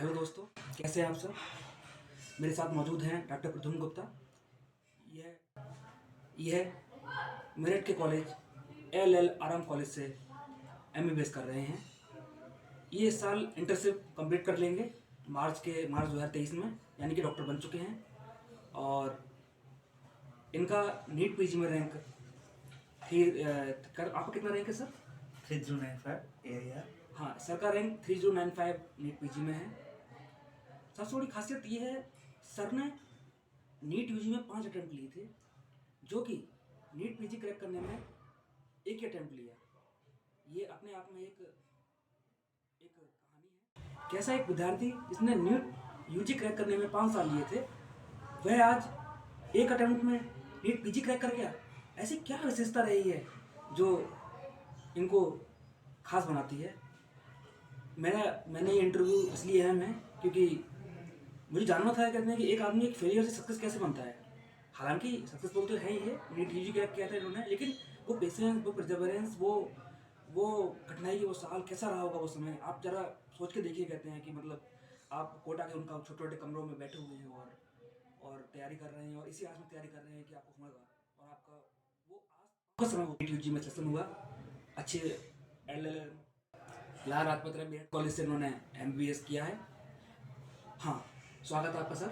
Hello दोस्तों, कैसे हैं आप सब। मेरे साथ मौजूद हैं डॉक्टर प्रद्युम्न गुप्ता। यह यह मेरठ के कॉलेज एल आराम कॉलेज से एमबीबीएस कर रहे हैं। ये इस साल इंटर्नशिप कंप्लीट कर लेंगे मार्च 2023 में, यानी कि डॉक्टर बन चुके हैं। और इनका नीट पीजी में रैंक आपका कितना रैंक है सर? 3095 AIR। हाँ, सर का रैंक 3095 नीट पीजी में है। सबसे बड़ी खासियत ये है, सर ने नीट यूजी में 5 अटेम्प्ट लिए थे, जो कि नीट पीजी क्रैक करने में एक ही अटेम्प्ट लिया। ये अपने आप में एक कहानी है। कैसा एक विद्यार्थी जिसने नीट यूजी क्रैक करने में 5 साल लिए थे, वह आज एक अटेम्प्ट में नीट पीजी क्रैक कर गया। ऐसी क्या विशेषता रही है जो इनको खास बनाती है? मैंने ये इंटरव्यू इसलिए अहम है क्योंकि मुझे जानना था, कहते हैं कि एक आदमी एक फेलियर से सक्सेस कैसे बनता है। हालांकि सक्सेसफुल तो है ही है, नीट यूजी क्रैक किया था इन्होंने, लेकिन वो पेशेंस, वो परसेवरेंस, वो कठिनाई की वो साल कैसा रहा होगा वो समय, आप जरा सोच के देखिए। कहते हैं कि मतलब आप कोटा के उनका छोटे छोटे कमरों में बैठे हुए हैं और तैयारी कर रहे हैं, और इसी आस में तैयारी कर रहे हैं कि आपको होगा, और आपका वो आस का समय नीट यूजी में सिलेक्शन हुआ। अच्छे एल लाल लाजपत राय मेरठ कॉलेज से इन्होंने एमबीबीएस किया है। हाँ, स्वागत है आपका सर।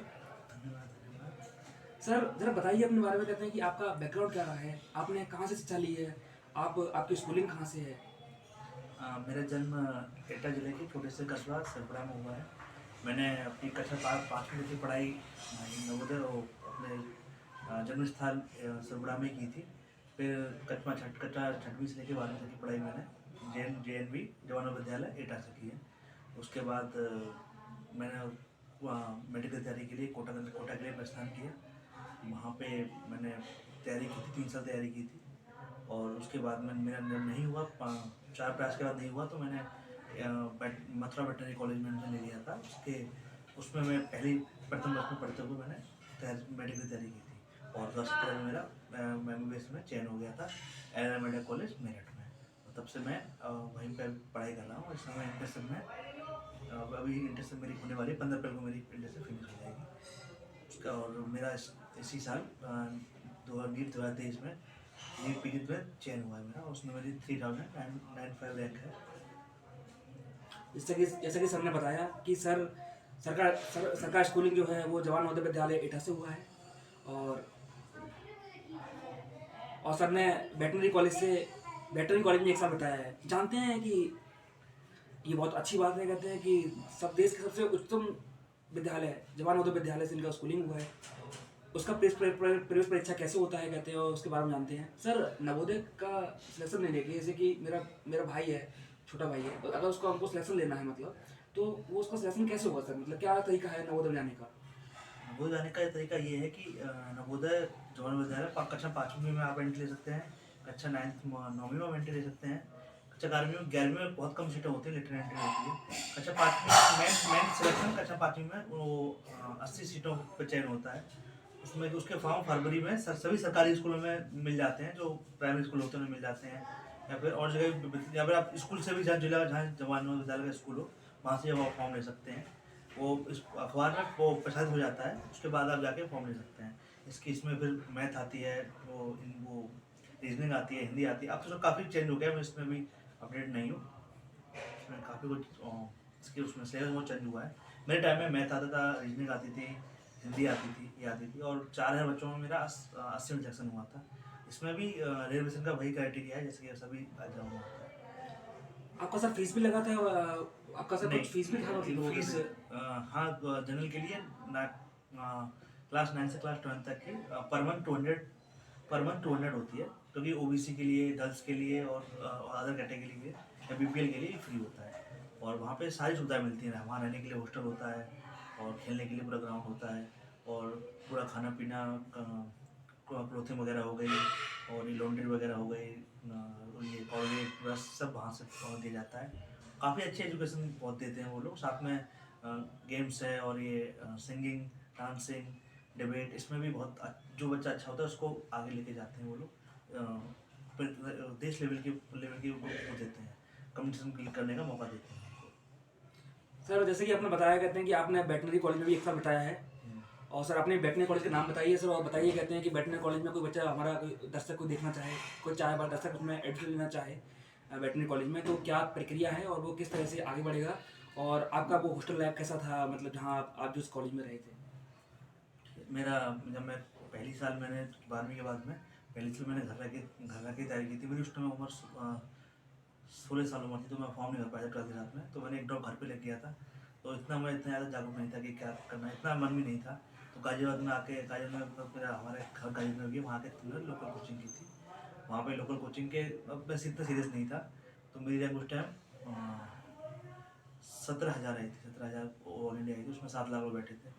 धन्यवाद। सर जरा बताइए अपने बारे में, कहते हैं कि आपका बैकग्राउंड क्या रहा है, आपने कहाँ से शिक्षा ली है, आपकी स्कूलिंग कहाँ से है? मेरा जन्म एटा जिले के छोटे से कस्बा सरपड़ा में हुआ है। मैंने अपनी कक्षा पाँचवीं की पढ़ाई नवोदय और अपने जन्म स्थान सरपड़ा में की थी। फिर कक्षा छठवीं से लेकर 12वीं तक की पढ़ाई मैंने JNV जवान विद्यालय एटा से की है। उसके बाद मैंने वहाँ मेडिकल तैयारी के लिए कोटा के लिए प्रस्थान किया। वहाँ पे मैंने तैयारी की थी, 3 साल तैयारी की थी। और उसके बाद में मेरा नहीं हुआ, 4 प्रयास के बाद नहीं हुआ, तो मैंने मथुरा वेटनरी कॉलेज में एडमिशन ले लिया था। उसमें मैं प्रथम वर्ष में पढ़ते हुए मैंने मेडिकल तैयारी की थी। और 2017 में मेरा MBBS में चयन हो गया था एल मेडिकल कॉलेज मेरठ में। और तब से मैं वहीं पर पढ़ाई कर रहा हूँ। इस समय इंटर्नशिप में अभी इंटर्नशिप मेरी होने वाली है, 15 अप्रैल को मेरी इंटर्नशिप फिनिश हो जाएगी उसका। और मेरा इसी साल नीट 2023 में नीट पीजी में चयन हुआ है मेरा। उसमें मेरी 3095 रैंक है। जैसा कि सर ने बताया कि सरकार स्कूलिंग जो है वो जवान नवोदय विद्यालय एटा से हुआ है। और सर ने वेटनरी कॉलेज में 1 साल बताया है। जानते हैं कि ये बहुत अच्छी बात है, कहते हैं कि सब देश के सबसे उच्चतम विद्यालय जवान नवोदय विद्यालय से इनका स्कूलिंग हुआ है। उसका प्रवेश परीक्षा कैसे होता है, कहते हैं, और उसके बारे में जानते हैं। सर, नवोदय का सिलेक्शन लेने के, जैसे कि मेरा भाई है, छोटा भाई है, तो अगर उसको हमको सिलेक्शन लेना है मतलब, तो वो उसका सिलेक्शन कैसे होगा सर? मतलब क्या तरीका है नवोदय में जाने का? नवोदय जाने का तरीका ये है कि नवोदय जवान विद्यालय कक्षा पाँचवीं में आप एंट्री ले सकते हैं, कक्षा 9वीं में आप एंट्री ले सकते हैं, कक्षा 11वीं में बहुत कम सीटें होती है, लेटर एंट्री होती है। कक्षा पाँचवीं मेन सिलेक्शन कक्षा पाँचवीं में वो 80 सीटों पर चयन होता है। उसमें उसके फॉर्म फरवरी में सभी सरकारी स्कूलों में मिल जाते हैं, जो प्राइमरी स्कूल होते हैं उनमें मिल जाते हैं, या फिर और जगह, या फिर आप स्कूल से भी जहाँ जवान विद्यालय का स्कूल हो वहाँ से आप फॉर्म ले सकते हैं। वो इस अखबार में वो प्रसारित हो जाता है, उसके बाद आप जाके फॉर्म ले सकते हैं। इसमें फिर मैथ आती है, वो रीजनिंग आती है, हिंदी आती है। अब तो काफ़ी चेंज हो गया, मैं इसमें भी अपडेट नहीं हूँ। इसमें काफ़ी कुछ इसके उसमें सिलेबस बहुत चेंज हुआ है। मेरे टाइम में मैथ आता था, रीजनिंग आती थी, हिंदी आती थी, ये आती थी। और 4000 बच्चों में मेरा 80 में सिलेक्शन हुआ था। इसमें भी रिजर्वेशन का वही क्राइटेरिया है जैसे कि सभी एग्जाम में होता है। आपका सर फीस भी लगा था? आपका सर कुछ फीस भी था नहीं, मतलब फीस में? हाँ, जनरल के लिए ना, क्लास 9 से क्लास 12 तक की पर मंथ 200 होती है, क्योंकि OBC के लिए, गर्ल्स के लिए और अदर कैटेगरी के लिए या BPL के लिए फ्री होता है। और वहाँ पे सारी सुविधाएं मिलती हैं। वहाँ रहने के लिए हॉस्टल होता है, और खेलने के लिए पूरा ग्राउंड होता है, और पूरा खाना पीना, क्लोथिंग वगैरह हो गई, और ये लॉन्ड्री वगैरह हो गई, ये कॉलेज पूरा सब वहाँ से दिया जाता है। काफ़ी अच्छी एजुकेशन बहुत देते हैं वो लोग। साथ में गेम्स है, और ये सिंगिंग, डांसिंग, डिबेट, इसमें भी बहुत जो बच्चा अच्छा होता है उसको आगे लेके जाते हैं वो लोग। देश लेवल के वो देते हैं, कंपटीशन करने का मौका देते हैं। सर जैसे कि आपने बताया, कहते हैं कि आपने वेटनरी कॉलेज में भी 1 साल बताया है, और सर आपने वेटनरी कॉलेज का नाम बताइए सर, और बताइए, कहते हैं कि वेटनरी कॉलेज में कोई बच्चा हमारा कोई दर्शक को देखना चाहे, कोई चाहे बार दर्शक उसमें एडमिशन लेना चाहे वेटनरी कॉलेज में, तो क्या प्रक्रिया है और वो किस तरह से आगे बढ़ेगा, और आपका वो हॉस्टल लाइफ कैसा था, मतलब जहाँ आप जिस कॉलेज में रहे थे? मेरा जब मैं पहली साल मैंने 12वीं के बाद में पहली साल मैंने घर रह के तैयारी की थी। मेरी उस टाइम उम्र 16 साल उम्र थी, तो मैं फॉर्म नहीं भर पाया था 12वीं रात में। तो मैंने एक ड्रॉप घर पे लेके गया था। तो मैं इतना ज़्यादा जागरूक नहीं था कि क्या करना है, इतना मन भी नहीं था। तो गाजियाबाद में आके, गाजियाबाद में मतलब मेरा हमारे घर गाजियाबाद में भी, वहाँ के लोकल कोचिंग की थी। वहाँ पे लोकल कोचिंग के, अब मैं इतना सीरियस नहीं था। तो मेरी रैंक उस टाइम 17,000 आई थी, 17,000 ऑल इंडिया आई थी। उसमें 7 लाख लोग बैठे थे।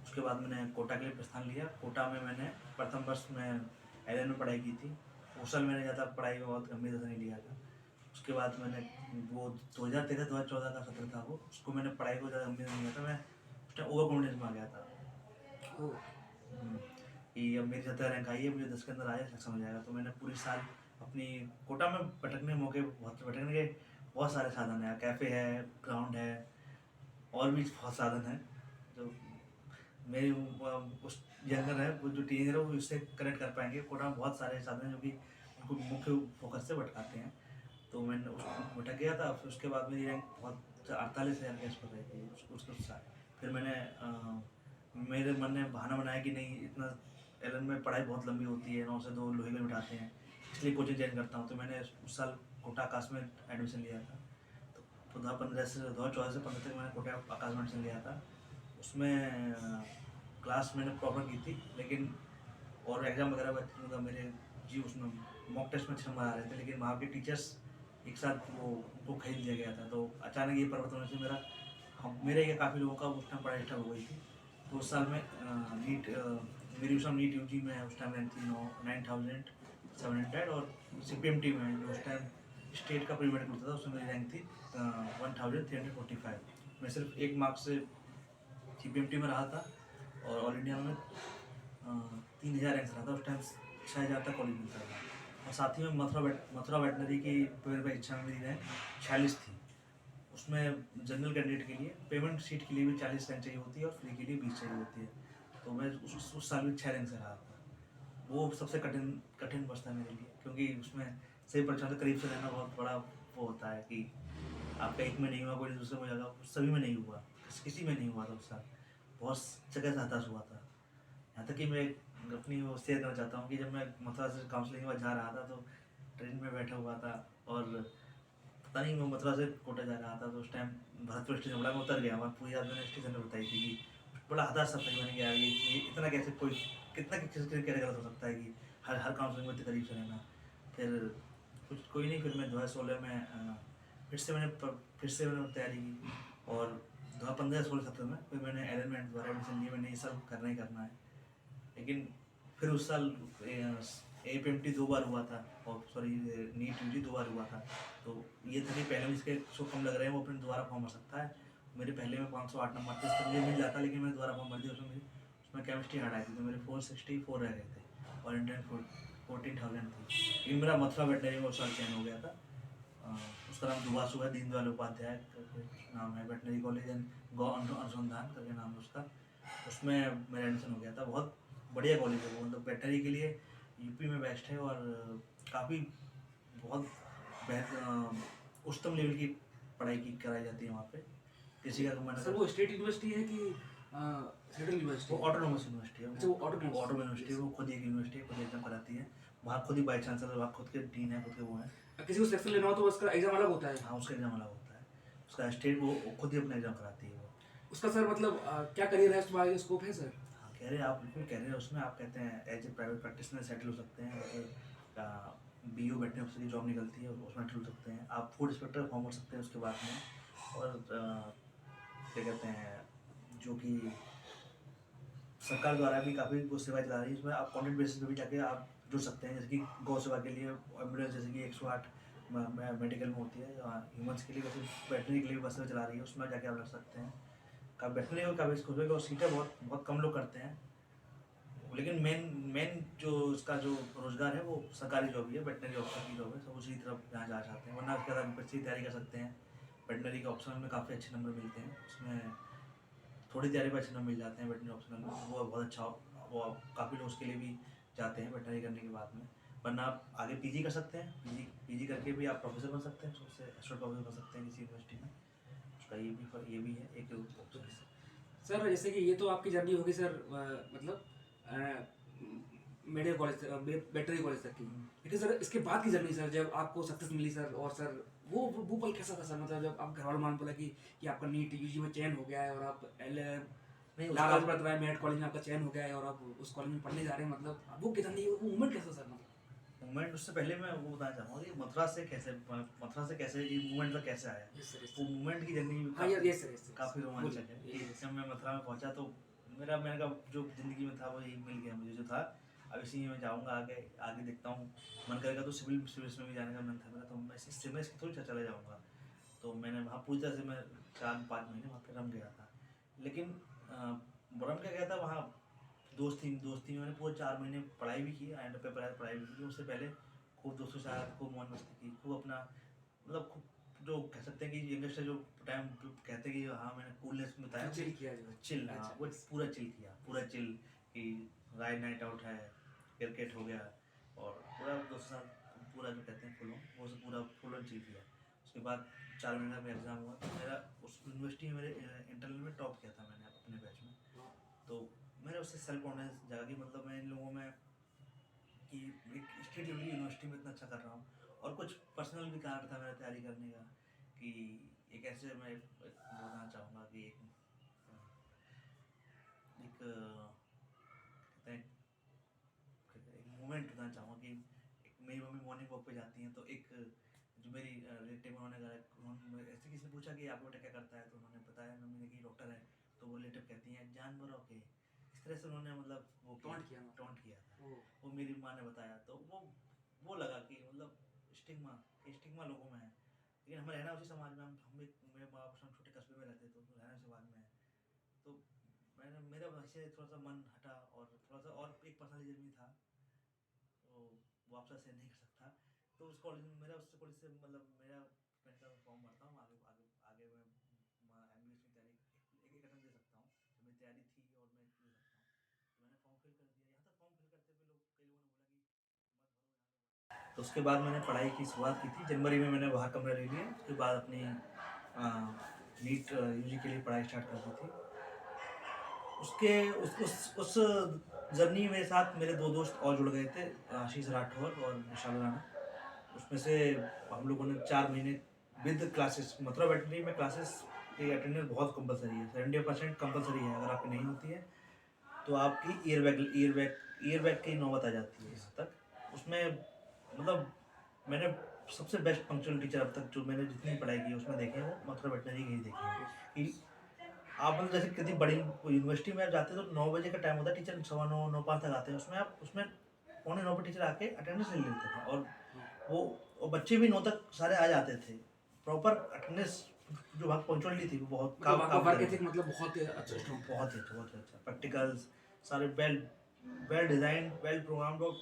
उसके बाद मैंने कोटा के लिए प्रस्थान लिया। कोटा में मैंने प्रथम वर्ष में एल में पढ़ाई की थी। उस साल मैंने ज़्यादा पढ़ाई में बहुत गंभीरता से नहीं लिया था। उसके बाद मैंने वो 2013-2014 का सत्र था वो, उसको मैंने पढ़ाई को ज़्यादा गंभीर नहीं लिया था। मैं उस टाइम ओवर कॉन्फिडेंस में आ गया था कि अब मेरी 17 रैंक आई है, मुझे 10 के अंदर आया सक्षम हो जाएगा। तो मैंने पूरी साल अपनी कोटा में भटकने मौके, बहुत भटकने के बहुत सारे साधन हैं। कैफ़े है, ग्राउंड है, और भी बहुत साधन हैं जो मेरे उस यंगर है, वो जो टीनेजर है वो इससे कनेक्ट कर पाएंगे। कोटा में बहुत सारे साधन हैं जो कि उनको मुख्य फोकस से भटकाते हैं। तो मैंने उसको भटक गया था। फिर उसके बाद मेरी रैंक बहुत 48,000 के आसपास रही थी उसके साथ। फिर मैंने मेरे मन ने बहाना बनाया कि नहीं, इतना एलन में पढ़ाई बहुत लंबी होती है, 9 से 2 लोहे में बिठाते हैं, इसलिए कोचिंग ज्वाइन करता हूँ। तो मैंने उस साल कोटा आकाश में एडमिशन लिया था। तो 2014 से 15 तक मैंने कोटा आकाश में एडमिशन लिया था। उसमें क्लास मैंने प्रॉपर की थी, लेकिन और एग्ज़ाम वगैरह मतलब मेरे जी उसमें मॉक टेस्ट में अच्छे नंबर आ रहे थे, लेकिन वहाँ के टीचर्स एक साथ वो उनको खरीद लिया गया था। तो अचानक ये परिवर्तन होने से मेरे या काफ़ी लोगों का उस टाइम पढ़ाई स्टार्ट हो गई थी। तो उस साल में नीट मेरी उस टाइम नीट यूजी में उस टाइम रैंक थी 9,700, और CPMT में जो उस टाइम स्टेट का प्री मेडिकल होता था उसमें मेरी रैंक थी 1,345। मैं सिर्फ 1 मार्क्स से CPMT में रहा था, और ऑल इंडिया में 3,000 रैंक रहा था। उस टाइम 6,000 तक कॉलेज मिलता था। और साथ ही में मथुरा वेटनरी की मेरी इच्छा में मेरी रैंक 46 थी। उसमें जनरल कैंडिडेट के लिए पेमेंट सीट के लिए भी 40 रैंक चाहिए होती है, और फ्री के लिए 20 चाहिए होती है। तो मैं उस साल भी 6 रैंक से रहा था। वो सबसे कठिन वर्ष था मेरे लिए, क्योंकि उसमें सही परीक्षा से करीब से रहना बहुत बड़ा वो होता है कि आपका एक में नहीं हुआ, कोई दूसरे में जाएगा, सभी में नहीं हुआ, किसी में नहीं हुआ था उस साल। बहुत जगह से हताश हुआ था। यहाँ तक कि मैं अपनी वो शेयर करना चाहता हूँ कि जब मैं मथुरा से काउंसलिंग के बाद जा रहा था, तो ट्रेन में बैठा हुआ था, और पता नहीं मैं मथुरा से कोटा जा रहा था। तो उस टाइम भरतपुर स्टेशन बड़ा मैं उतर गया। वहाँ पूरी रात मैंने स्टेशन पर बताई थी कि बड़ा हताश सा था कि मैंने कहा ये इतना कैसे, कोई कितना किसी क्या गलत हो सकता है कि हर काउंसलिंग में इतने करीब से रहना। फिर कोई नहीं, फिर मैं 2016 में फिर से मैंने तैयारी की, और 2015-16-17 में फिर मैंने एल में दोबारा एडमिशन लिया। मैंने ये सब करना ही करना है। लेकिन फिर उस साल APMT 2 बार हुआ था, और सॉरी नीट यूजी 2 बार हुआ था। तो ये था कि पहले में जिसके 100 कम लग रहे हैं वो अपने दोबारा फॉर्म भर सकता है। मेरे पहले में 508 नंबर थे, इसका मुझे मिल जाता, लेकिन मैंने दोबारा फॉर्म भर दिया। उसमें केमिस्ट्री हार्ड आई थी, तो मेरे 464 रह गए थे, और इंडियन 14,000 थी। लेकिन मेरा मथुरा वेटनरी में उस साल चयन हो गया था। उसका नाम दुबासु है, दीनदयाल उपाध्याय करके नाम है, वेटनरी कॉलेज एंड गौ अनुसंधान करके नाम है उसका। उसमें मेरा एडमिशन हो गया था। बहुत बढ़िया कॉलेज है वो, मतलब वेटनरी के लिए यूपी में बेस्ट है, और काफ़ी बहुत उच्चतम लेवल की पढ़ाई कराई जाती है वहाँ पे। किसी का मैंने सर वो स्टेट यूनिवर्सिटी है कि सेंट्रल यूनिवर्सिटी? वो ऑटोनोमस यूनिवर्सिटी है। अच्छा, वो ऑटोनोमस यूनिवर्सिटी है, वो खुद एक यूनिवर्सिटी है, खुद एग्जाम कराती है। वहाँ खुद ही वाइस चांसलर, वहाँ खुद के डीन है, खुद के वो हैं। किसी को सिलेक्शन लेना हो तो उसका एग्जाम अलग होता है? हाँ, उसका एग्जाम अलग होता है। उसका स्टेट वो खुद ही अपना एग्जाम कराती है वो। उसका सर मतलब क्या करियर है, उसमें आगे स्कोप है सर? हाँ, कह रहे हैं आप, बिल्कुल कह रहे हैं। उसमें आप कहते हैं as a private practitioner settle हो सकते हैं, और BO बैठने ऑफिसर की जॉब निकलती है, उसमें सेटल हो सकते हैं आप। फूड इंस्पेक्टर फॉर्म कर सकते हैं उसके बाद में। और क्या कहते हैं, जो कि सरकार द्वारा भी काफ़ी वो सेवाएं चला रही है। इसमें आप कॉन्ट्रैक्ट बेसिस पे भी जाके आप जुड़ सकते हैं। जैसे कि गौ सेवा के लिए एम्बुलेंस, जैसे कि 108 मेडिकल में होती है ह्यूमन्स के लिए, वैसे वेटनरी के लिए बस चला रही है, उसमें जाके आप लग सकते हैं। का वेटनरी में काफ़ी स्कोप है, और सीटें बहुत बहुत कम लोग करते हैं। लेकिन मेन जो उसका जो रोजगार है वो सरकारी जॉब ही है, वेटनरी ऑफिसर की जॉब है। सब उसी तरफ यहाँ जा चाहते हैं, वरना उसके बाद बच्चे तैयारी कर सकते हैं वेटनरी के ऑप्शनल में काफ़ी अच्छे नंबर मिलते हैं, उसमें थोड़ी तैयारी पर अच्छे नंबर मिल जाते हैं वेटनरी ऑप्शनल में, वो बहुत अच्छा, वो काफ़ी लोग उसके लिए भी जाते हैं वेटनरी करने के बाद में। वरना आप आगे पीजी कर सकते हैं, पीजी करके भी आप प्रोफेसर बन सकते हैं, उससे एसोसिएट प्रोफेसर बन सकते हैं किसी यूनिवर्सिटी में, उसका ये भी है एक ऑप्शन। सर जैसे कि ये तो आपकी जर्नी होगी सर, मतलब मेडिकल कॉलेज, वेटनरी कॉलेज तक की, लेकिन सर इसके बाद की जर्नी सर, जब आपको सक्सेस मिली सर, और सर वो पल कैसा था सर, मतलब जब आप घर वालों मान बोला कि आपका नीट यूजी में चयन हो गया है, और आप नहीं लाल उसका लाजपत राय मेडिकल कॉलेज में आपका चयन हो गया है, और आप उस कॉलेज में पढ़ने जा रहे हैं, मतलब वो कितना, वो मूवमेंट कैसा सर, मतलब मूवमेंट, उससे पहले मैं वो बताना चाहूँगा कि मथुरा से कैसे ये मूवमेंट तक कैसे आया। यस सर, वो मूवमेंट की जर्नी हाँ यार, यस सर, काफ़ी रोमांचक है बोलिए, कि yes, जब मैं मथुरा में पहुंचा तो मेरा जो ज़िंदगी में था वो यही मिल गया मुझे जो था। अब इसी में जाऊंगा, आगे आगे देखता हूँ, मन करेगा तो सिविल सर्विस में भी जाने का मन था मेरा, तो मैं इससे मैं इसकी थोड़ी चला जाऊँगा। तो मैंने वहाँ पूरी तरह से मैं 4-5 महीने वहाँ पे रम गया था। लेकिन रम क्या गया था वहाँ, दोस्ती में मैंने पूरे 4 महीने पढ़ाई भी की, एंड पे पढ़ाई भी की। उससे पहले खूब दोस्तों के साथ खूब मौज मस्ती की, खूब अपना मतलब खूब, जो कह सकते हैं कि यंगस्टर जो टाइम कहते हैं कि हाँ मैंने कूलनेस में बताया, चिल किया जो, चिल, हाँ अच्छा, वो yes, पूरा चिल किया, पूरा चिल कि राइड नाइट आउट है, क्रिकेट हो गया, और पूरा दोस्तों के साथ पूरा जो कहते हैं फुल वो सब पूरा फुल ऑन चिल किया। उसके बाद 4 महीने में एग्ज़ाम हुआ, तो मेरा उस यूनिवर्सिटी में मेरे इंटरनल में टॉप किया था मैंने अपने बैच में। तो मेरा उससे सेल्फ कॉन्फिडेंस जागा कि मतलब मैं इन लोगों में कि एक स्टेट लेवल की यूनिवर्सिटी में इतना अच्छा कर रहा हूँ। और कुछ पर्सनल भी कारण था मेरा तैयारी करने का, कि एक ऐसे मैं बोलना चाहूँगा कि एक कहते हैं एक मोमेंट बताना चाहूँगा कि एक मेरी मम्मी मॉर्निंग वॉक पे जाती हैं, तो एक जो मेरी रिलेटिव उन्होंने ऐसे किसी ने पूछा कि आपका बेटा क्या करता है, तो उन्होंने बताया मम्मी ने कि डॉक्टर है। तो वो रिलेटिव कहती हैं जानवरों के, इस तरह से उन्होंने मतलब वो टॉन्ट किया ना, टॉन्ट किया था। ओ, वो मेरी माँ ने बताया, तो वो लगा कि मतलब स्टिग्मा लोगों में है, लेकिन हमें रहना उसी समाज में, हम एक मेरे माँ बाप हम छोटे कस्बे में रहते, तो रहना उसी समाज में है। तो मैंने मेरा वैसे थोड़ा सा मन हटा, और थोड़ा सा और एक पर्सनल जर्नी था, तो वो आपसे शेयर नहीं कर सकता। तो उस कॉलेज में मेरा उससे कॉलेज से मतलब मेरा फ्रेंड का फॉर्म भरता हूँ, आगे आगे आगे मैं एमबीबीएस की तैयारी एक अटेम्प्ट दे सकता हूँ, तो मेरी तैयारी थी और मैं दे सकता हूँ। तो मैंने फॉर्म फिल कर दिया। यहाँ तक फॉर्म फिल करते हुए कई लोगों ने बोला कि मत भरो यहाँ। तो उसके बाद मैंने पढ़ाई की शुरुआत की थी, जनवरी में मैंने वहाँ कमरा ले लिया। उसके बाद अपनी नीट यूजी के लिए पढ़ाई स्टार्ट कर दी थी। उसके उस जर्नी में साथ मेरे 2 दोस्त और जुड़ गए थे, आशीष राठौर और विशाल राणा। उसमें से हम लोगों ने 4 महीने विद क्लासेस, मतलब वेटरनरी में क्लासेस की अटेंडेंस बहुत कंपलसरी है, 70% कंपलसरी है। अगर आपकी नहीं होती है तो आपकी ईयर बैग की नौबत आ जाती है यहाँ तक। उसमें मतलब मैंने सबसे बेस्ट पंक्चुअल टीचर अब तक जो मैंने जितनी पढ़ाई की है उसमें देखे हैं, वो मथुरा वेटनरी के ही देखे हैं। कि आप मतलब जैसे किसी बड़ी यूनिवर्सिटी में आप जाते हैं तो 9 बजे का टाइम होता है, टीचर 9:15 9:05 तक आते हैं। उसमें आप उसमें 8:45 पे टीचर आके अटेंडेंस ले लेते थे, और वो बच्चे भी 9 तक सारे आ जाते थे। प्रॉपर अटेंडेंस जो वहाँ पंक्चुअलिटी थी वो बहुत मतलब आपका काम वर्क करेगी। एथिक मतलब बहुत अच्छा, स्ट्रॉन्ग था। बहुत ही अच्छा प्रैक्टिकल्स सारे वेल डिजाइन वेल प्रोग्राम्ड, और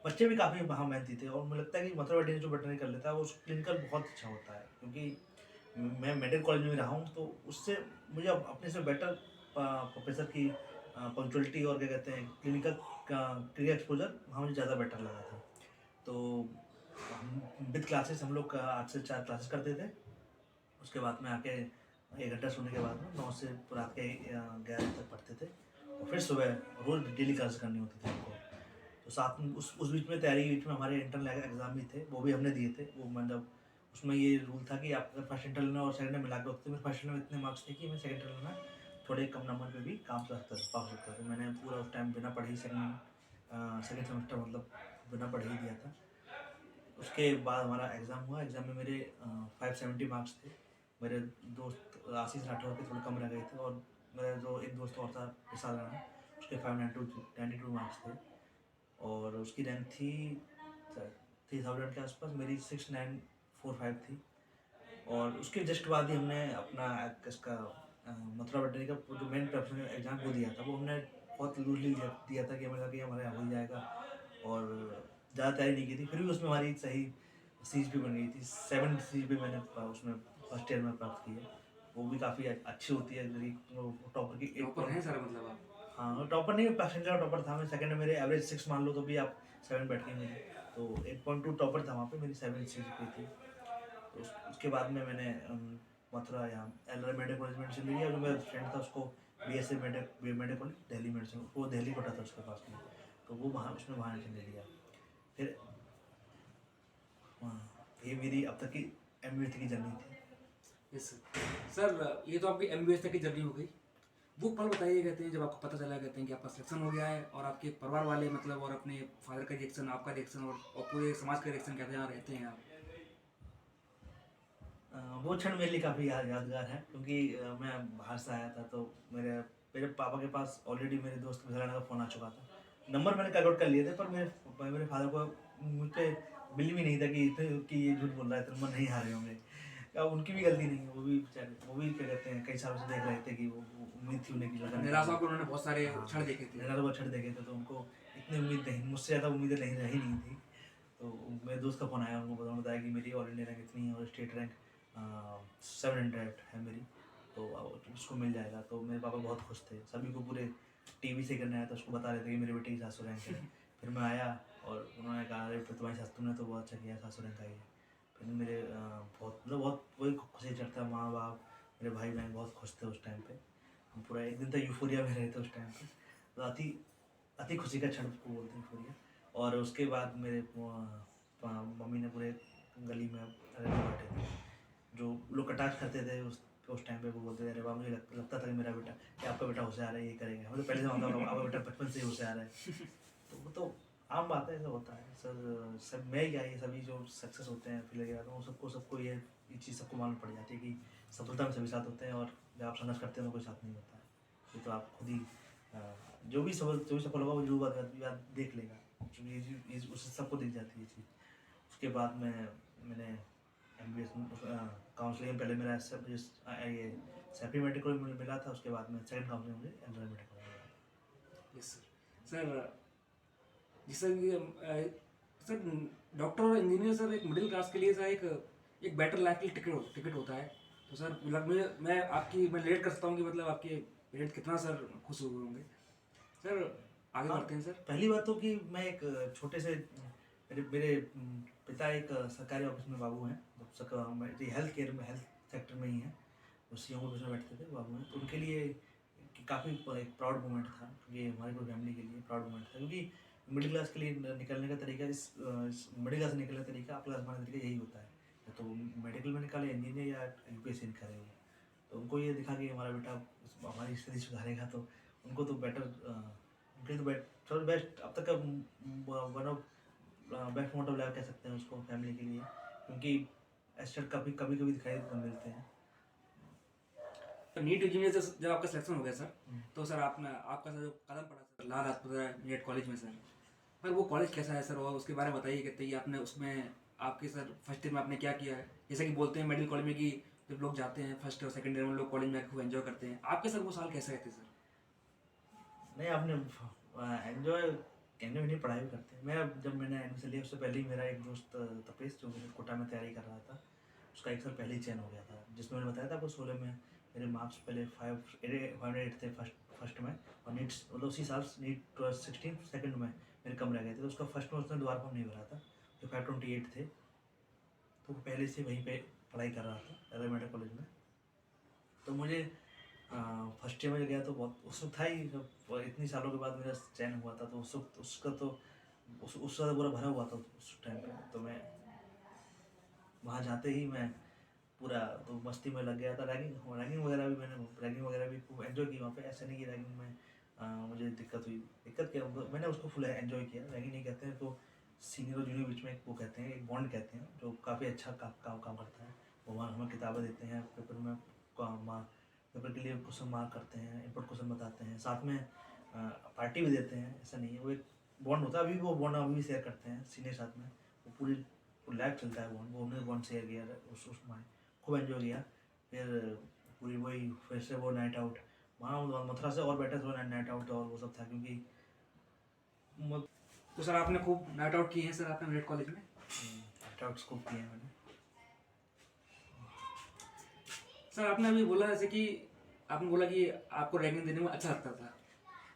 बच्चे भी काफ़ी वहाँ मेहनती थे। और मुझे लगता है कि मथुरा वेटनरी जो वेटनरी कर लेता है वो क्लिनिकल बहुत अच्छा होता है, क्योंकि मैं मेडिकल कॉलेज में रहा हूँ, तो उससे मुझे अपने से बेटर प्रोफेसर की पंक्चुअलिटी और क्या कहते हैं क्लिनिकल एक्सपोजर वहाँ मुझे ज़्यादा बेटर लगा था। तो हम विद क्लासेस हम लोग 8 से 4 क्लासेस करते थे। उसके बाद में आके 1 घंटा सोने के बाद में 9 से रात के 11 तक पढ़ते थे, और फिर सुबह रोज़ डेली क्लास करनी होती थी हमको। तो साथ में उस बीच में तैयारी के बीच में हमारे इंटरनल एग्ज़ाम भी थे, वो भी हमने दिए थे। वो मतलब उसमें ये रूल था कि आप अगर फर्स्ट इंटरनल और सेकंड में मिला के होते, तो मेरे फर्स्ट इंटरनल में इतने मार्क्स थे कि मैं सेकंड इंटरनल में थोड़े कम नंबर पे भी काम कर सकता था, पास हो सकता था। तो मैंने पूरा उस टाइम बिना पढ़े ही सेकंड सेमेस्टर मतलब बिना पढ़े ही दिया था। उसके बाद हमारा एग्ज़ाम हुआ। एग्ज़ाम में मेरे 570 मार्क्स थे। मेरे दोस्त आशीष राठौर के थोड़े कम रह गए थे, और मेरा जो एक दोस्त और था विशाल राणा, उसके 592 मार्क्स थे, और उसकी रैंक थी 3000 के आसपास, मेरी 6945 थी। और उसके जस्ट बाद ही हमने अपना इसका मथुरा वेटनरी का जो मेन प्रेपरेशन एग्ज़ाम वो दिया था। वो हमने बहुत लूजली दिया था कि हमें लगा कि हमारे यहाँ हो ही जाएगा, और ज़्यादा तैयारी नहीं की थी। फिर भी उसमें हमारी सही सीज भी बन गई थी, 7 सीज भी मैंने उसमें फर्स्ट ईयर में प्राप्त की है। वो भी काफ़ी अच्छी होती है मेरी टॉपर की एक टॉपर हैं सर मतलब आप? हाँ टॉपर नहीं, पैसेंजर का टॉपर था मैं। सेकंड में मेरे एवरेज 6 मान लो तो भी आप 7 बैठ गई मेरी, तो 8.2 टॉपर था वहाँ पे, मेरी 7 CGPA थी। तो उसके बाद में मैंने मथुरा यहाँ एल मेडिकल कॉलेज में एडमिशन लिया। जो मेरा फ्रेंड था उसको BSc medical college Delhi medicine, वो दिल्ली पढ़ा था उसके पास में, तो वो वहाँ उसने वहाँ एडमिशन ले लिया। फिर ये मेरी अब तक की MBA की जर्नी थी। Yes sir. सर ये तो आपकी MBA तक की जर्नी हो गई। वो पल बताइए, कहते हैं जब आपको पता चला, कहते हैं कि आपका सिलेक्शन हो गया है, और आपके परिवार वाले मतलब और अपने फादर का रिएक्शन, आपका रिएक्शन और पूरे समाज का रिएक्शन कहते हैं, यहाँ रहते हैं आप? वो क्षण मेरे लिए काफ़ी यादगार है, क्योंकि मैं बाहर से आया था, तो मेरे मेरे पापा के पास ऑलरेडी मेरे दोस्त के का फ़ोन आ चुका था। नंबर मैंने कैलकुलेट कर लिए थे, पर मेरे फादर को मुझ पे बिलीव ही नहीं था कि ये झूठ बोल रहा है, तो नंबर नहीं आ रहे होंगे। अब उनकी भी गलती नहीं है, वो भी बेचारे, वो भी क्या कहते हैं, कई सालों से देख रहे थे कि वो उम्मीद थी उन्हें कि लड़का निराशा को उन्होंने बहुत सारे हाँ, क्षण देखे थे। मेरा तो क्षण देखे थे, तो उनको इतनी उम्मीद नहीं, मुझसे ज़्यादा उम्मीदें नहीं रही नहीं थी। तो मेरे दोस्त का फ़ोन आया, उनको बताया कि मेरी ऑल इंडिया रैंक इतनी है और स्टेट रैंक 700 है मेरी, तो उसको मिल जाएगा। तो मेरे पापा बहुत खुश थे, सभी को पूरे टीवी से करने आया था, उसको बता रहे थे कि मेरे बेटे की 700 रैंक है। फिर मैं आया और उन्होंने कहा, अरे फिर तुम्हारी सास, तुमने तो बहुत अच्छा किया, 700 रैंक आई है। फिर मेरे बहुत मतलब बहुत वही खुशी चढ़ता, माँ बाप मेरे भाई बहन बहुत खुश थे उस टाइम पे। हम पूरा एक दिन तक यूफोरिया में रहे थे उस टाइम पे, तो अति अति खुशी का क्षण को बोलते हैं यूफोरिया। और उसके बाद मेरे मम्मी ने पूरे गली में बांटे थे, जो लोग कटाक्ष करते थे उस टाइम पे, वो बोलते थे, अरे वाह, मुझे लगता था कि मेरा बेटा, कि आपका बेटा होशियार है, ये करेगा, मतलब पहले से मानता हूँ आपका बेटा बचपन से ही होशियार है। तो वो तो आम बात है, ऐसा होता है सर। सब मैं क्या, ये सभी जो सक्सेस होते हैं फिर लगे तो सबको ये चीज़ सबको मालूम पड़ जाती है कि सफलता में सभी साथ होते हैं, और जब आप संघर्ष करते हैं तो कोई साथ नहीं होता है। ये तो आप खुद ही जो भी सफल होगा वो जो बात देख लेगा, क्योंकि उससे सबको दिख जाती है ये चीज़। उसके बाद में मैंने MBA काउंसलिंग में पहले मेरा ये सेपी मेडिकल में मिला था, उसके बाद में सेकंड काउंसलिंग मुझे एंड्रॉय मेडिकल में मिला। Yes sir. सर जिससे कि सर डॉक्टर और इंजीनियर सर एक मिडिल क्लास के लिए सर एक बेटर लाइफ के लिए टिकट होता है। तो सर मैं रिलेट कर सकता हूँ कि मतलब आपके पेरेंट्स कितना सर खुश हुए होंगे। सर आगे हाँ, बढ़ते हैं सर। पहली बात तो कि मैं एक छोटे से मेरे पिता एक सरकारी ऑफिस में बाबू हैं, हेल्थ केयर में, हेल्थ सेक्टर में ही हैं, वो CEO ऑफिस में बैठते थे बाबू हैं। तो उनके लिए काफ़ी एक प्राउड मोमेंट था, क्योंकि हमारी पूरी फैमिली के लिए प्राउड मोमेंट था, क्योंकि मिडिल क्लास के लिए निकलने का तरीका, इस मिडिल क्लास से निकलने का तरीका, अप क्लास बनने का तरीका यही होता है, या तो मेडिकल में निकाले, इंजीनियर या UPSC निकाले वो। तो उनको ये दिखा कि हमारा बेटा हमारी स्थिति सुधारेगा, तो उनको तो बेटर, उनके तो सबसे बेस्ट अब तक का one of best motive life कह सकते हैं उसको फैमिली के लिए, क्योंकि एस्टेट कभी कभी कभी दिखाई मिलते हैं। नीट इंजीनियर से जब आपका सिलेक्शन हो गया सर, तो सर आपका सर जो कदम पड़ा सर लाल लाजपत नीट कॉलेज में सर, पर वो कॉलेज कैसा है सर, और उसके बारे में बताइए। कहते हैं आपने उसमें आपके सर फर्स्ट ईयर में आपने क्या किया है, जैसे कि बोलते हैं मेडिकल कॉलेज में कि जब लोग जाते हैं फर्स्ट और सेकंड ईयर में लोग कॉलेज में खूब एंजॉय करते हैं, आपके सर वो साल कैसे रहते सर? नहीं, आपने एंजॉय एंजॉय नहीं, पढ़ाई भी करते हैं। मैंने एडमिशन लिया उससे पहले ही मेरा एक दोस्त तपेश, जो मेरे कोटा में तैयारी कर रहा था, उसका एक साल पहले ही चयन हो गया था, जिसमें मैंने बताया था आपको 16 में मेरे मार्क्स पहले 508 थे फर्स्ट में, और नीट मतलब उसी साल नीट 16 सेकंड में मेरे कम रह गए थे, तो उसका फर्स्ट में उसने दोबारा फॉर्म नहीं भरा था, तो 528 थे। तो वो पहले से वहीं पे पढ़ाई कर रहा था एल मेडिकल कॉलेज में। तो मुझे फर्स्ट ईयर में गया तो बहुत उत्सुक था ही, जब इतनी सालों के बाद मेरा चयन हुआ था, तो उत्सुक उसका तो उस साल पूरा भरा हुआ था उस टाइम पे। तो मैं वहाँ जाते ही मैं पूरा तो मस्ती में लग गया था। रैगिंग वगैरह भी खूब एंजॉय की वहाँ पे। ऐसा नहीं कि रैगिंग में मुझे दिक्कत क्या, मैंने उसको फुल एंजॉय किया। रैगिंग नहीं कहते हैं तो सीनियर और जूनियर बीच में वो कहते हैं, एक बॉन्ड कहते हैं, जो काफ़ी अच्छा काम करता है। वो वहाँ हमें किताबें देते हैं, पेपर के लिए क्वेश्चन मार्क करते हैं, इनपुट क्वेश्चन बताते हैं, साथ में पार्टी भी देते हैं। ऐसा नहीं है, वो एक बॉन्ड होता है। अभी भी वो बॉन्ड अभी भी शेयर करते हैं सीनियर साथ में, वो पूरी लाइफ चलता है बॉन्ड। वो हमने बॉन्ड शेयर किया उसमें खूब एंजॉय किया। फिर पूरी वही फिर से वो नाइट आउट, वहाँ मथुरा से और बेटर था नाइट आउट, और वो सब था क्योंकि तो सर आपने खूब नाइट आउट किए हैं सर आपने नीट कॉलेज में? नाइट आउट खूब किए हैं मैंने। सर आपने अभी बोला जैसे कि आपने बोला कि आपको रैगिंग देने में अच्छा लगता था।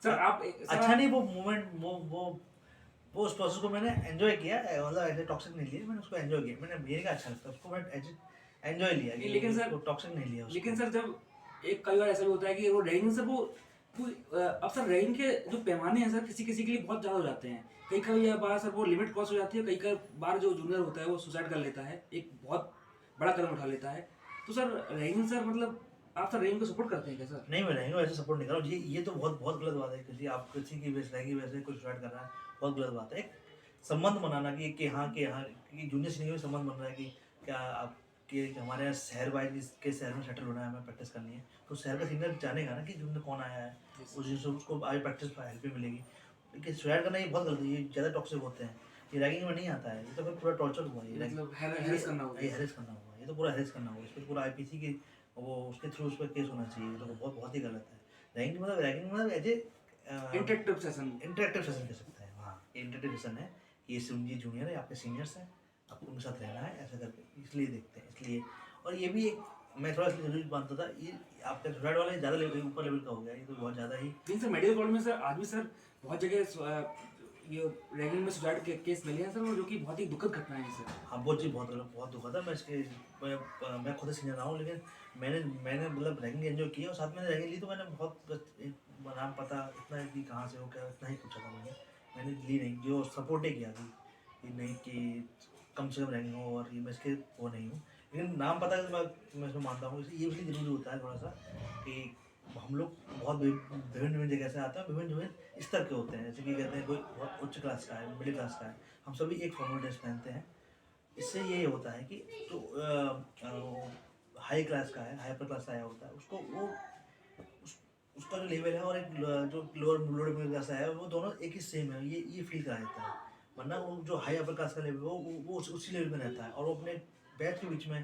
सर आप सर अच्छा आप नहीं, वो मोमेंट वो उस प्रोसेस को मैंने एंजॉय किया, मतलब ऐसे टॉक्सिक नहीं लिया मैंने, उसको एंजॉय किया मैंने, मेरे का अच्छा लगता है उसको, मैं एंजॉय लिया नहीं, कि लेकिन उसको सर टॉक्सिक नहीं लिया लेकिन उसको। सर जब एक कई बार ऐसा भी होता है कि वो रैगिंग सर वो अब सर रैगिंग के जो पैमाने हैं सर किसी किसी के लिए बहुत ज़्यादा हो जाते हैं। कई बार सर वो लिमिट क्रॉस हो जाती है, कई बार जो जूनियर होता है वो सुसाइड कर लेता है, एक बहुत बड़ा कदम उठा लेता है। तो सर रैगिंग सर मतलब आप सर रैगिंग को सपोर्ट करते हैं क्या सर? नहीं, मैं रहेंगे वैसे सपोर्ट नहीं कर रहा हूँ, ये तो बहुत बहुत गलत बात है, किसी आप किसी की वैसे रहेंगी वैसे कोई सुसाइड कर रहा है, बहुत गलत बात है। एक संबंध बनाना कि हाँ कि जूनियर सीनियर में संबंध बन रहा है कि क्या आप कि हमारे यहाँ शहर वाइज इसके शहर में सेटल होना है, हमें प्रैक्टिस करनी है, तो शहर का सीनियर जानेगा ना कि जूनियर कौन आया है, Yes. उस चीज़ से उसको आगे प्रैक्टिस हेल्प भी मिलेगी। लेकिन सुसाइड करना ये बहुत गलत है, ये ज़्यादा टॉक्सिक होते हैं, ये रैगिंग में नहीं आता है, ये तो फिर पूरा टॉर्चर हुआ, ये मतलब ये हैरेस करना हो ये गया सर। हैरेस करना हुआ, ये तो पूरा हैरेस करना हुआ, इस पर पूरा आईपीसी की वो उसके थ्रू उस पर केस होना चाहिए, ये तो बहुत बहुत ही गलत है। रैगिंग मतलब as a interactive session. Interactive session कह सकते हैं, हाँ ये इंटरेक्टिव सेशन है कि ये जूनियर है, आपके सीनियर्स हैं, आपको उनके साथ रहना है ऐसा करके, इसलिए देखते हैं इसलिए। और ये भी एक मैं थोड़ा सा जरूरी मानता था, ये आपका सुसाइड वाला ज़्यादा लेवल ऊपर लेवल का हो गया, ये तो बहुत ज़्यादा ही। लेकिन सर मेडिकल कॉलेज में सर आज भी सर बहुत जगह ये रैगिंग में सुसाइड के केस मिले हैं सर, और जो कि बहुत ही दुखद घटनाएं हैं सर। हाँ वो चीज़ बहुत दुखद है, मैं खुद सीनियर रहा हूँ, लेकिन मैंने मतलब रैगिंग एंजॉय किया और साथ में रैगिंग ली, तो मैंने बहुत बस नाम पता इतना है कि कहाँ से हो क्या, इतना ही पूछा था मैंने ली नहीं, जो सपोर्ट ही किया कि नहीं कि कम से कम रैगिंग हो, और ये मैं इसके वो नहीं हूँ, लेकिन नाम पता है मैं इसमें मानता हूँ, ये इसलिए ज़रूरी होता है थोड़ा सा कि हम लोग बहुत विभिन्न विभिन्न जगह से आते हैं, विभिन्न विभिन्न स्तर के होते हैं, जैसे कि कहते हैं कोई बहुत उच्च क्लास का है, मिडिल क्लास का है, हम सभी एक फॉर्मल ड्रेस पहनते हैं, इससे ये होता है कि जो हाई क्लास का है, हाई अपर क्लास का आया होता है, उसको वो उसका जो लेवल है, और एक जो लोअर मिडिल क्लास है, वो दोनों एक ही सेम है, ये फील करा देता है। वरना वो जो हाई अपर क्लास का लेवल है वो उसी लेवल में रहता है, और वो अपने बैच के बीच में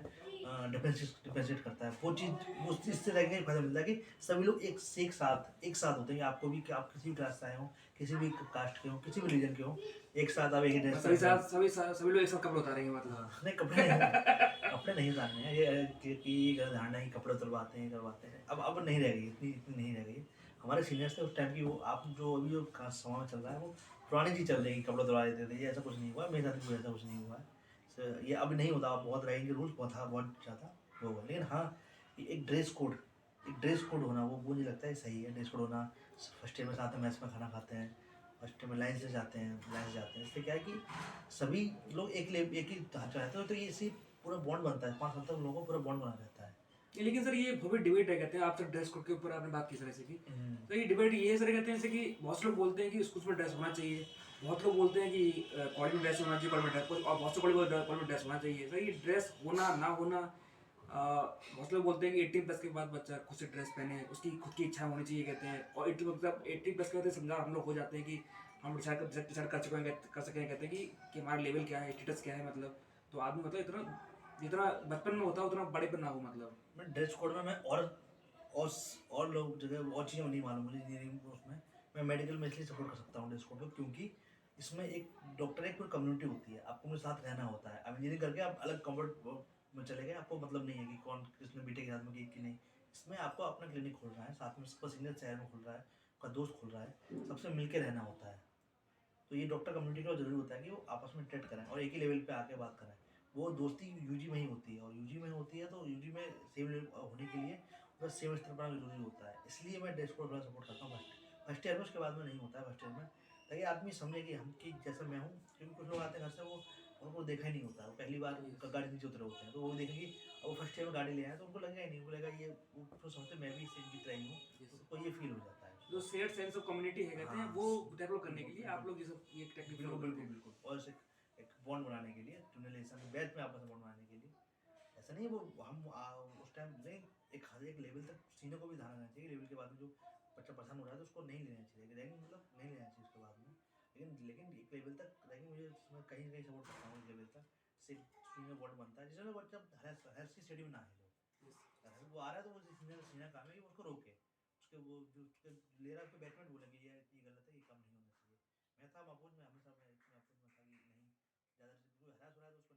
डिफ्रेंशिएट करता है, वो चीज़ वो इससे रहने का फायदा मिलता है कि सभी लोग एक साथ होते हैं, आपको भी कि आप किसी भी क्लास से आए हो, किसी भी कास्ट के हो, किसी भी रीजन के हो, एक साथ आप एक ही ड्रेस सभी लोग एक साथ कपड़े उतारेंगे मतलब। हाँ, नहीं कपड़े नहीं उतारने हैं, ये कि गलत धारणा है कि कपड़े उतरवाते हैं करवाते हैं, अब नहीं रह गई, इतनी नहीं रह गई। हमारे सीनियर्स थे उस टाइम की, वो आप जो अभी जो समय में चल रहा है वो पुरानी चीज़ चल रही है कि कपड़े उतरवा देते थे, ये ऐसा कुछ नहीं हुआ, मेरे साथ भी ऐसा कुछ नहीं हुआ है। ये अब नहीं होता, अब बहुत रहेंगे रूल्स, बहुत ज़्यादा वो होगा, लेकिन हाँ एक ड्रेस कोड होना, वो मुझे लगता है सही है, ड्रेस कोड होना। फर्स्ट ईयर में साथ में मैथ्स में खाना खाते हैं, फर्स्ट में लाइन से जाते हैं, इससे क्या है कि सभी लोग एक ही ढांचा रहते हैं, तो ये इससे पूरा बॉन्ड बनता है, 5 साल तक लोगों का पूरा बॉन्ड बना रहता है। लेकिन सर ये भव्य डिबेट है, कहते हैं आप सर ड्रेस कोड के ऊपर आपने बात की सर ऐसे की। तो ये डिबेट ये सर कहते हैं जैसे कि बहुत से लोग बोलते हैं कि स्कूल में ड्रेस होना चाहिए, बहुत लोग बोलते हैं कि कॉलेज में ड्रेस होना चाहिए, कॉलेज में ड्रेस, और बहुत से कॉलेज में ड्रेस होना चाहिए। सर ये ड्रेस होना ना होना बहुत से लोग बोलते हैं कि 18+ के बाद बच्चा खुद से ड्रेस पहने, उसकी खुद की इच्छा होनी चाहिए कहते हैं, और 18+ के बाद समझा हम लोग हो जाते हैं कि हम डिसाइड कर चुके हैं, कर सकें, कहते हैं कि हमारा लेवल क्या है, स्टेटस क्या है, मतलब तो आदमी मतलब इतना जितना बचपन में होता है उतना बड़े पर ना हो मतलब। मैं ड्रेस कोड में मैं और और लोग जगह और चीज़ें नहीं मालूम मुझे, इंजीनियरिंग उसमें मैं मेडिकल में इसलिए सपोर्ट कर सकता हूँ ड्रेस कोड को, क्योंकि इसमें एक डॉक्टर एक पूरी कम्युनिटी होती है, आपको उनके साथ रहना होता है। अब इंजीनियरिंग करके आप अलग कंफर्ट में चले गए, आपको मतलब नहीं है कि कौन किसने बीटेक के साथ में की कि नहीं, इसमें आपको अपना क्लिनिक खोल रहा है, साथ में सबका सीनियर शहर में खुल रहा है, आपका दोस्त खुल रहा है, सबसे मिलके रहना होता है। तो ये डॉक्टर कम्युनिटी का जरूरी होता है कि वो आपस में ट्रीट करें और एक ही लेवल पे आके बात करें। वो दोस्ती यूजी में ही होती है, और यूजी में होती है तो यूजी में सेम लेवल होने के लिए बस सेम स्तर पर जरूरी होता है, इसलिए मैं ड्रेस कोड थोड़ा सपोर्ट करता हूँ फर्स्ट ईयर में। उसके बाद में नहीं होता है फर्स्ट ईयर में, ताकि आदमी समझे कि हम कि जैसा मैं हूँ, क्योंकि कुछ लोग आते हैं घर से, वो उनको देखा ही नहीं होता, वो पहली बार गाड़ी नीचे उतरे होते हैं, तो वो देखेंगे अब वो फर्स्ट ईयर में गाड़ी ले आए तो उनको लगेगा ही नहीं, उनको लगेगा ये वो तो समझते मैं भी सेम की तरह ही हूँ, तो उनको ये फील हो जाता है। जो शेयर सेंस ऑफ कम्युनिटी है कहते हैं हाँ, वो डेवलप करने के लिए आप लोग ये सब ये टेक्निक बिल्कुल फॉलो करते बिल्कुल हैं। बिल्कुल, और एक बॉन्ड बनाने के लिए, ट्यूनलेशन बैच में आपस में बॉन्ड बनाने के लिए, ऐसा नहीं वो हम उस टाइम नहीं, एक लेवल तक सीनियर को भी ध्यान रखना चाहिए, लेवल के बाद में जो बच्चा परेशान हो रहा है तो उसको नहीं लेना चाहिए रैंकिंग, मतलब नहीं लेना चाहिए उसके बाद में, लेकिन एक लेवल तक रैंकिंग मुझे इसमें कहीं ना कहीं सपोर्ट करता हूँ, एक लेवल तक सिर्फ सीनियर बॉन्ड बनता है, जिसमें बच्चा हर चीज स्टडी में ना है, जो वो आ रहा है तो वो सीनियर काम है कि वो उसको रोके, उसके वो जो उसके ले रहा है उसको बैकमेट बोले कि ये गलत है, ये काम नहीं होना चाहिए। मैं था महफूज में हमेशा मैं अपोज में था कि नहीं, ज़्यादा हरास हो रहा है तो उसको